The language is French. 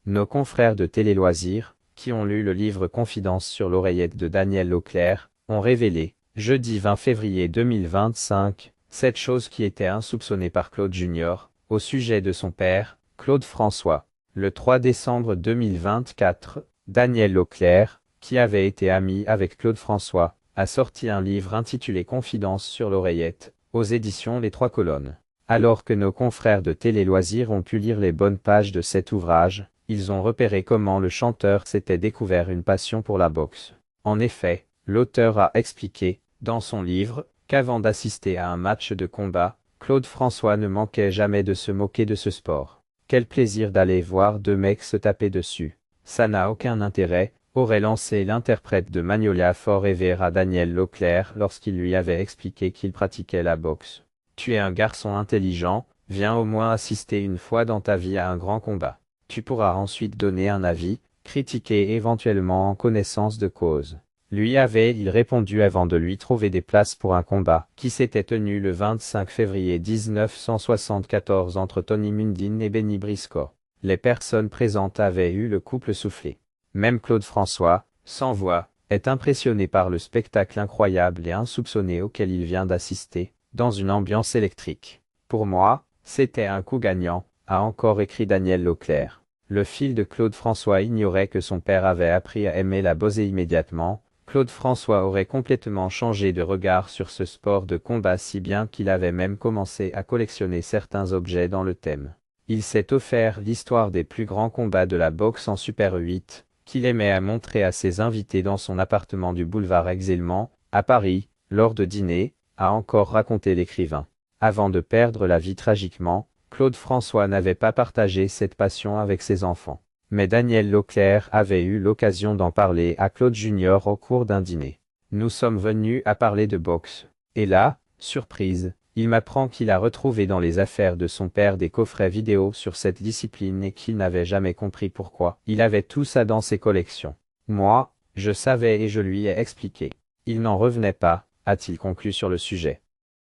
Nos confrères de Télé Loisirs, qui ont lu le livre Confidence sur l'oreillette de Daniel Leclerc, ont révélé, jeudi 20 février 2025, cette chose qui était insoupçonnée par Claude Junior, au sujet de son père, Claude François. Le 3 décembre 2024, Daniel Leclerc, qui avait été ami avec Claude François, a sorti un livre intitulé Confidence sur l'oreillette, aux éditions Les Trois Colonnes. Alors que nos confrères de Télé Loisirs ont pu lire les bonnes pages de cet ouvrage, ils ont repéré comment le chanteur s'était découvert une passion pour la boxe. En effet, l'auteur a expliqué, dans son livre, qu'avant d'assister à un match de combat, Claude François ne manquait jamais de se moquer de ce sport. Quel plaisir d'aller voir deux mecs se taper dessus. Ça n'a aucun intérêt, aurait lancé l'interprète de Magnolia fort rêver à Daniel Leclerc lorsqu'il lui avait expliqué qu'il pratiquait la boxe. Tu es un garçon intelligent, viens au moins assister une fois dans ta vie à un grand combat. Tu pourras ensuite donner un avis, critiquer éventuellement en connaissance de cause. Lui avait-il répondu avant de lui trouver des places pour un combat qui s'était tenu le 25 février 1974 entre Tony Mundine et Benny Briscoe. Les personnes présentes avaient eu le couple soufflé. Même Claude François, sans voix, est impressionné par le spectacle incroyable et insoupçonné auquel il vient d'assister, dans une ambiance électrique. Pour moi, c'était un coup gagnant, a encore écrit Daniel Leclerc. Le fil de Claude François ignorait que son père avait appris à aimer la boxe immédiatement. Claude François aurait complètement changé de regard sur ce sport de combat si bien qu'il avait même commencé à collectionner certains objets dans le thème. Il s'est offert l'histoire des plus grands combats de la boxe en Super 8, qu'il aimait à montrer à ses invités dans son appartement du boulevard Exilmans, à Paris, lors de dîners, a encore raconté l'écrivain. Avant de perdre la vie tragiquement, Claude François n'avait pas partagé cette passion avec ses enfants. Mais Daniel Leclerc avait eu l'occasion d'en parler à Claude Junior au cours d'un dîner. Nous sommes venus à parler de boxe. Et là, surprise, il m'apprend qu'il a retrouvé dans les affaires de son père des coffrets vidéo sur cette discipline et qu'il n'avait jamais compris pourquoi. Il avait tout ça dans ses collections. Moi, je savais et je lui ai expliqué. Il n'en revenait pas, a-t-il conclu sur le sujet.